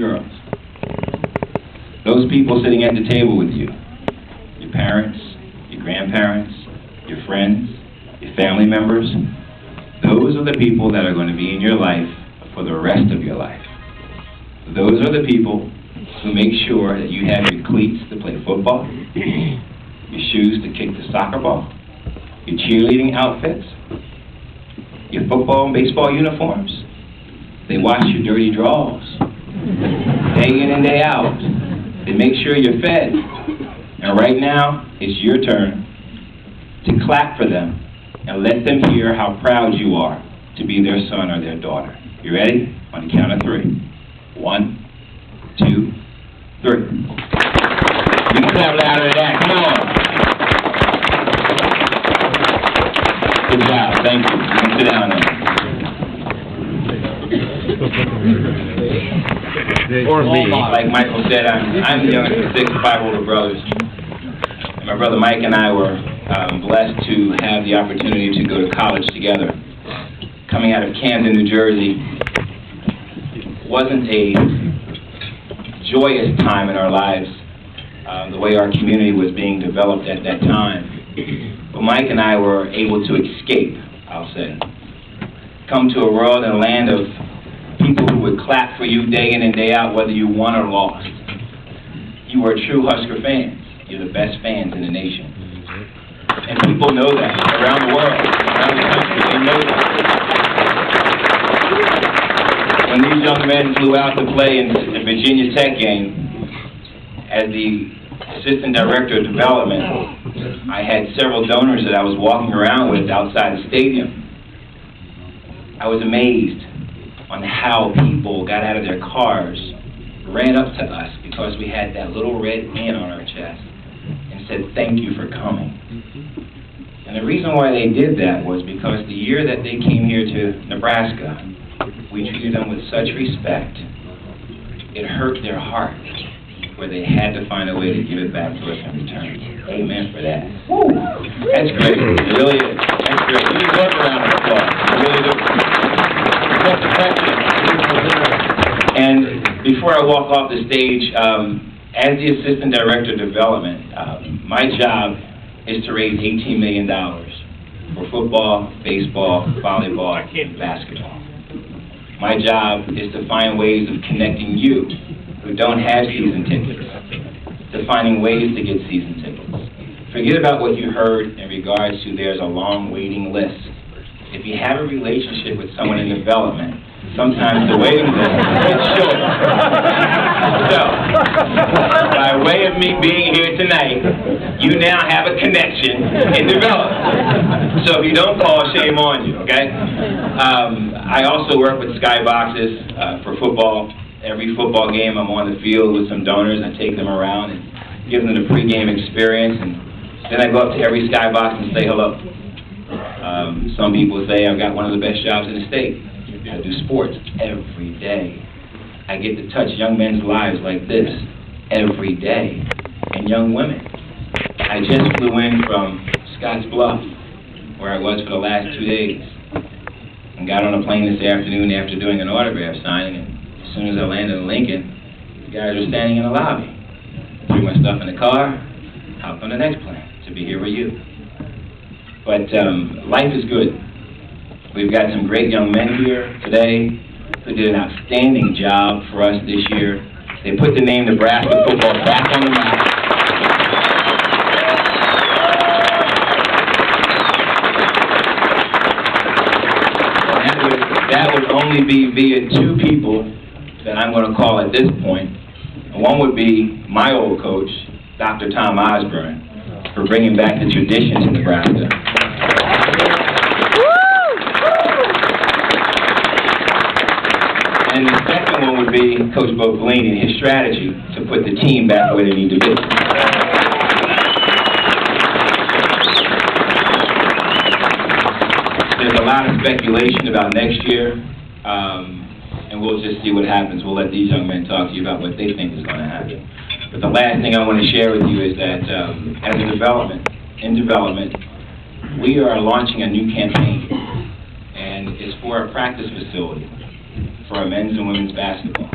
girls. Those people sitting at the table with you, your parents, your grandparents, your friends, your family members, those are the people that are going to be in your life for the rest of your life. Those are the people who make sure that you have your cleats to play football, your shoes to kick the soccer ball, your cheerleading outfits, your football and baseball uniforms. They wash your dirty drawers, day in and day out. They make sure you're fed. And right now, it's your turn to clap for them and let them hear how proud you are to be their son or their daughter. You ready? On the count of 3. 1, 2, 3. You can clap louder than that. Come on. Good job. Thank you. You can sit down now. Or me. Like Michael said, I'm the youngest of 6 5 older brothers. And my brother Mike and I were blessed to have the opportunity to go to college together. Coming out of Camden, New Jersey, wasn't a joyous time in our lives, the way our community was being developed at that time. But Mike and I were able to escape, I'll say. Come to a world and a land of people who would clap for you day in and day out, whether you won or lost. You were true Husker fans. You're the best fans in the nation. And people know that around the world, around the country, they know that. When these young men flew out to play in the Virginia Tech game, as the assistant director of development, I had several donors that I was walking around with outside the stadium. I was amazed on how people got out of their cars, ran up to us because we had that little red man on our chest, and said, "Thank you for coming." And the reason why they did that was because the year that they came here to Nebraska, we treated them with such respect. It hurt their heart, where they had to find a way to give it back to us in return. Amen for that. Woo. That's great. It really is. That's great. You need to work around the applause. You really do. That's the question. And before I walk off the stage, as the Assistant Director of Development, my job is to raise $18 million for football, baseball, volleyball, and basketball. My job is to find ways of connecting you who don't have season tickets to finding ways to get season tickets. Forget about what you heard in regards to there's a long waiting list. If you have a relationship with someone in development, sometimes the waiting list gets short. So, by way of me being here tonight, you now have a connection in development. So if you don't call, shame on you, okay? I also work with skyboxes for football. Every football game I'm on the field with some donors. I take them around and give them the pregame experience, and then I go up to every skybox and say hello. Some people say I've got one of the best jobs in the state. I do sports every day. I get to touch young men's lives like this every day, and young women. I just flew in from Scotts Bluff, where I was for the last 2 days, and got on a plane this afternoon after doing an autograph signing, and as soon as I landed in Lincoln, the guys were standing in the lobby. Threw my stuff in the car, hopped on the next plane to be here with you. But life is good. We've got some great young men here today who did an outstanding job for us this year. They put the name Nebraska football back on the map. That would only be via 2 people that I'm going to call at this point. And one would be my old coach, Dr. Tom Osborne, for bringing back the tradition to Nebraska. And the second one would be Coach Bo Pelini and his strategy to put the team back where they need to be. There's a lot of speculation about next year, and we'll just see what happens. We'll let these young men talk to you about what they think is going to happen. But the last thing I want to share with you is that in development, we are launching a new campaign, and it's for a practice facility for our men's and women's basketball.